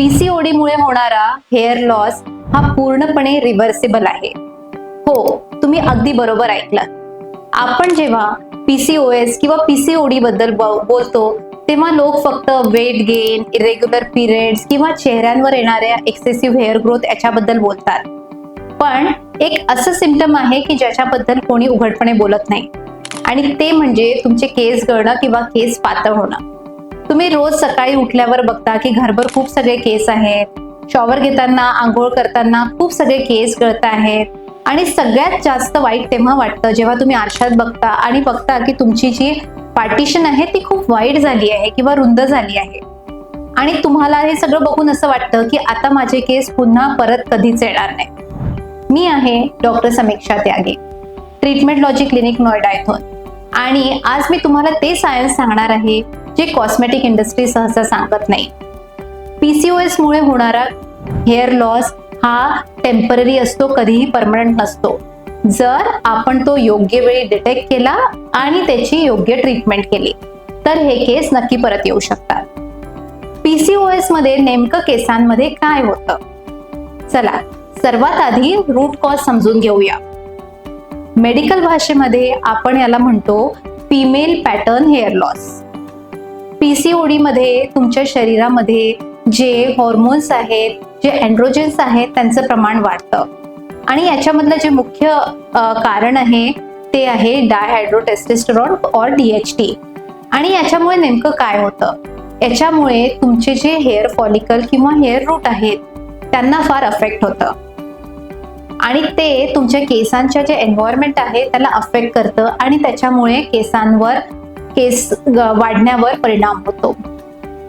PCOD मुळे होणारा hair loss हा पूर्णपणे रिव्हर्सेबल आहे. हो, तुम्ही अगदी बरोबर ऐकलात. आपण जेव्हा पीसीओएस किंवा पीसीओडी बद्दल बोलतो तेव्हा लोक फक्त वेट गेन, इरेग्युलर पिरियड्स किंवा चेहऱ्यांवर येणाऱ्या एक्सेसिव्ह हेअर ग्रोथ याच्याबद्दल बोलतात. पण एक असं सिम्पटम आहे की ज्याच्याबद्दल कोणी उघडपणे बोलत नाही, आणि ते म्हणजे तुमचे केस गळणं किंवा केस पातळ होणं. तुम्ही रोज सकाळी उठल्यावर बघता की घरभर खूप सगळे केस आहेत, शॉवर घेताना, आंघोळ करताना खूप सगळे केस गळत आहेत, आणि सगळ्यात जास्त वाईट तेव्हा वाटतं जेव्हा तुम्ही आरशात बघता आणि बघता की तुमची जी पार्टिशन आहे ती खूप वाईट झाली आहे किंवा रुंद झाली आहे, आणि तुम्हाला हे सगळं बघून असं वाटतं की आता माझे केस पुन्हा परत कधीच येणार नाही. मी आहे डॉक्टर समीक्षा त्यागी, ट्रीटमेंट लॉजिक क्लिनिक नोएडा इथून, आणि आज मी तुम्हाला ते सायन्स सांगणार आहे जे कॉस्मेटिक इंडस्ट्री सहसा सांगत नाही. पीसीओएस मुळे होणारा हेअर लॉस हा टेम्पररी असतो, कधीही परमनंट नसतो. जर आपण तो योग्य वेळी डिटेक्ट केला आणि त्याची योग्य ट्रीटमेंट केली तर हे केस नक्की परत येऊ शकतात. पीसीओएस मध्ये नेमकं केसांमध्ये काय होतं? चला सर्वात आधी रूट कॉज समजून घेऊया. मेडिकल भाषेमध्ये आपण याला म्हणतो female pattern hair loss. PCOD मध्ये तुमच्या शरीरामध्ये जे हॉर्मोन्स आहेत, जे एंड्रोजन्स आहेत, त्यांचं प्रमाण वाढतं, आणि याच्यामधलं जे मुख्य कारण आहे ते आहे डायहायड्रोटेस्टोस्टेरॉन और DHT. आणि याच्यामुळे नेमकं काय होतं? याच्यामुळे तुमचे जे हेअर फॉलिकल किंवा हेअर रूट आहेत त्यांना फार अफेक्ट होतं, आणि ते तुमच्या केसांच्या जे एन्व्हायरमेंट आहे त्याला अफेक्ट करतं, आणि त्याच्यामुळे केसांवर केस वाढण्यावर परिणाम होतो.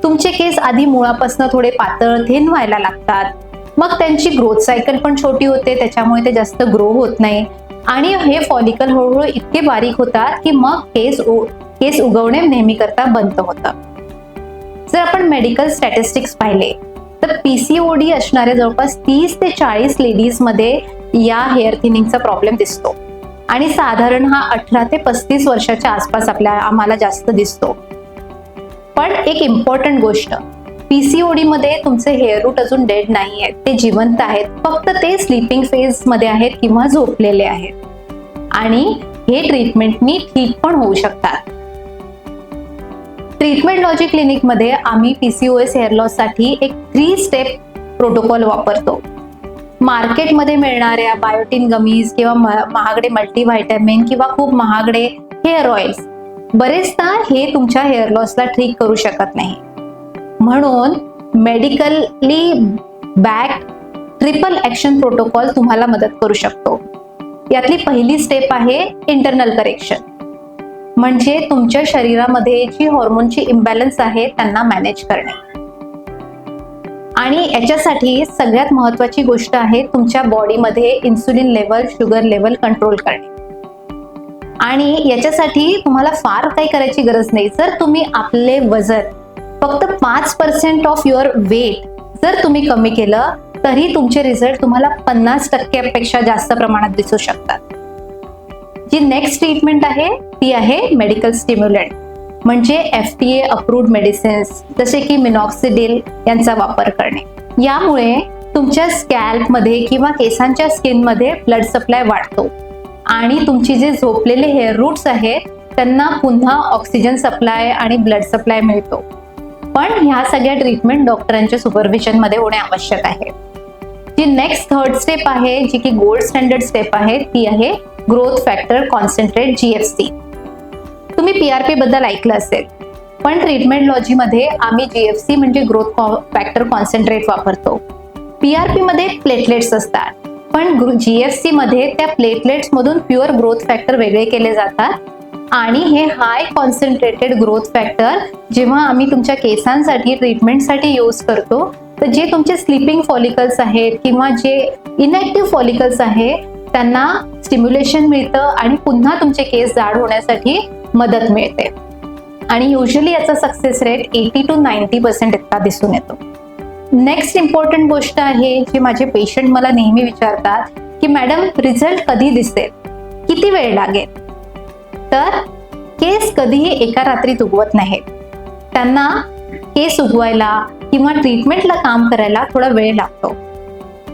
तुमचे केस आधी मुळापासून थोडे पातळ थिन व्हायला लागतात, मग त्यांची ग्रोथ सायकल पण छोटी होते, त्याच्यामुळे ते जास्त ग्रो होत नाही, आणि हे फॉलिकल हळूहळू इतके बारीक होतात की मग केस उगवणे नेहमी करता बंद होतं. जर आपण मेडिकल स्टॅटिस्टिक्स पाहिले तर पीसीओडी असणाऱ्या जवळपास 30 ते 40 लेडीज मध्ये या हेअर थिनिंगचा प्रॉब्लेम दिसतो, आणि साधारण हा 18 ते 35 वर्षाच्या आसपास आम्हाला जास्त दिसतो. पण एक इम्पॉर्टंट गोष्ट, पीसीओडी मध्ये तुमचे हेअर रूट अजून डेड नाही आहेत, ते जिवंत आहेत, फक्त ते स्लीपिंग फेज मध्ये आहेत किंवा झोपलेले आहेत, आणि हे ट्रीटमेंटनी ठीक पण होऊ शकतात. ट्रीटमेंट लॉजिक क्लिनिक मध्ये आम्ही पीसीओएस हेअर लॉस साठी एक 3 स्टेप प्रोटोकॉल वापरतो. मार्केटमध्ये मिळणाऱ्या बायोटिन गमीज किंवा महागडे मल्टीव्हिटॅमिन किंवा खूप महागडे हेअर ऑइल्स बरेचदा हे तुमच्या हेअर लॉसला ठीक करू शकत नाही. म्हणून medically backed triple action protocol तुम्हाला मदत करू शकतो. यातली पहिली स्टेप आहे इंटरनल करेक्शन, म्हणजे तुमच्या शरीरामध्ये जी हॉर्मोनची इम्बॅलन्स आहे त्यांना मॅनेज करणे. आणि याच्यासाठी सगळ्यात महत्वाची गोष्ट आहे तुमच्या बॉडीमध्ये insulin level, sugar level control करणे. आणि याच्यासाठी तुम्हाला फार काही करायची गरज नाही. जर तुम्ही आपले वजन फक्त 5% ऑफ युअर वेट जर तुम्ही कमी केलं तरी तुमचे रिझल्ट तुम्हाला 50% पेक्षा जास्त प्रमाणात दिसू शकतात. जी नेक्स्ट ट्रीटमेंट आहे ती आहे मेडिकल स्टिम्युलंट, म्हणजे FDA अप्रूव्ड मेडिसिन्स जसे की मिनॉक्सिडिल यांचा वापर करणे. यामुळे तुमच्या स्कॅल्प मध्ये किंवा केसांच्या स्किन मध्ये ब्लड सप्लाय वाढतो, आणि तुमची जे झोपलेले हेअर रूट्स आहेत त्यांना पुन्हा ऑक्सिजन सप्लाय आणि ब्लड सप्लाय मिळतो. पण ह्या सगळ्या ट्रीटमेंट डॉक्टरांच्या सुपरविजन मध्ये होणे आवश्यक आहे. जी नेक्स्ट 3rd स्टेप आहे, जी की गोल्ड स्टँडर्ड स्टेप आहे, ती आहे ग्रोथ फॅक्टर कॉन्सन्ट्रेट GFC. तुम्ही PRP बद्दल ऐकलं असेल, पण ट्रीटमेंट लॉजी मध्ये आम्ही GFC म्हणजे ग्रोथ फॅक्टर कॉन्सन्ट्रेट वापरतो. PRP मध्ये प्लेटलेट्स असतात, पण GFC मध्ये त्या प्लेटलेट्स मधून प्युअर ग्रोथ फॅक्टर वेगळे केले जातात, आणि हे हाय कॉन्सन्ट्रेटेड ग्रोथ फॅक्टर जेव्हा आम्ही तुमच्या केसांसाठी ट्रीटमेंटसाठी यूज करतो तर जे तुमचे स्लीपिंग फॉलिकल्स आहेत किंवा जे इनॅक्टिव्ह फॉलिकल्स आहेत त्यांना स्टिम्युलेशन मिळतं, आणि पुन्हा तुमचे केस जाड होण्यासाठी मदत मिळते. आणि युजली याचा सक्सेस रेट 80 to 90% इतका दिसून येतो. नेक्स्ट इम्पॉर्टंट गोष्ट आहे जी माझे पेशंट मला नेहमी विचारतात की मॅडम रिझल्ट कधी दिसेल, किती वेळ लागेल? तर केस कधीही एका रात्रीत उगवत नाहीत. त्यांना केस उगवायला किंवा ट्रीटमेंटला काम करायला थोडा वेळ लागतो.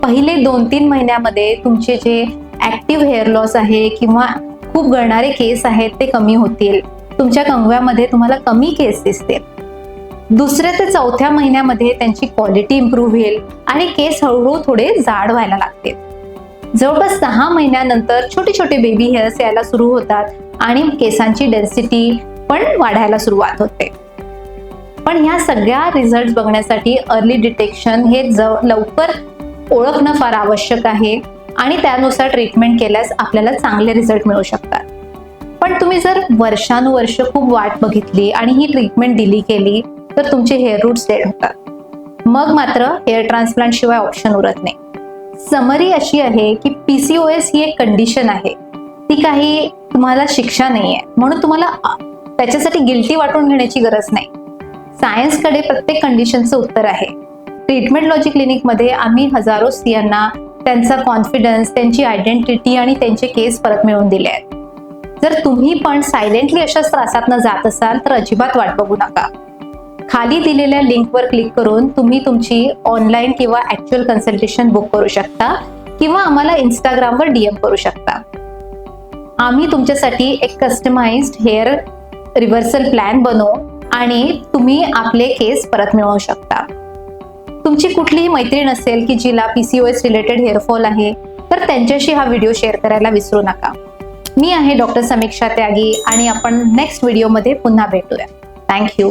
पहिले 2-3 महिन्यामध्ये तुमचे जे ऍक्टिव्ह हेअर लॉस आहे किंवा खूप गळणारे केस आहेत ते कमी होतील. तुमच्या कंगव्यामध्ये तुम्हाला कमी केस दिसतील. दुसऱ्या ते चौथ्या महिन्यामध्ये त्यांची क्वालिटी इम्प्रूव्ह होईल आणि केस हळूहळू थोडे जाड व्हायला लागतील. जवळपास 6 महिन्यानंतर छोटे छोटे बेबी हेअर्स यायला सुरू होतात आणि केसांची डेन्सिटी पण वाढायला सुरुवात होते. पण ह्या सगळ्या रिझल्ट बघण्यासाठी अर्ली डिटेक्शन हे लवकर ओळखणं फार आवश्यक आहे आणि त्यानुसार ट्रीटमेंट केल्यास आपल्याला चांगले रिझल्ट मिळू शकतात. पण तुम्ही जर वर्षानुवर्ष खूप वाट बघितली आणि ही ट्रीटमेंट डिली केली तर तुमचे हेअर रूट्स डेड होतात. मग मात्र हेअर ट्रान्सप्लांट शिवाय ऑप्शन उरत नाही. समरी अशी आहे की PCOS ही एक कंडिशन आहे, ती काही तुम्हाला शिक्षा नाहीये, म्हणून तुम्हाला त्याच्यासाठी गिल्टी वाटून घेण्याची गरज नाही. सायन्सकडे प्रत्येक कंडिशनचं उत्तर आहे. ट्रीटमेंट लॉजिक क्लिनिकमध्ये आम्ही हजारो स्त्रियांना त्यांचा कॉन्फिडन्स, त्यांची आयडेंटिटी आणि त्यांचे केस परत मिळवून दिले आहेत. जर तुम्ही पण सायलेंटली अशाच त्रासातनं जात असाल तर अजिबात वाट बघू नका. खाली दिलेल्या लिंकवर क्लिक करून तुम्ही तुमची ऑनलाईन किंवा ऍक्च्युअल कन्सल्टेशन बुक करू शकता किंवा आम्हाला इंस्टाग्रामवर DM करू शकता. आम्ही तुमच्यासाठी एक कस्टमाइज्ड हेअर रिव्हर्सल प्लॅन बनवू आणि तुम्ही आपले केस परत मिळवू शकता. तुमची कुठलीही मैत्रीण असेल की जिला PCOS रिलेटेड हेअरफॉल आहे तर त्यांच्याशी हा व्हिडिओ शेअर करायला विसरू नका. मी आहे डॉक्टर समीक्षा त्यागी आणि आपण नेक्स्ट व्हिडिओमध्ये पुन्हा भेटूया. थँक्यू.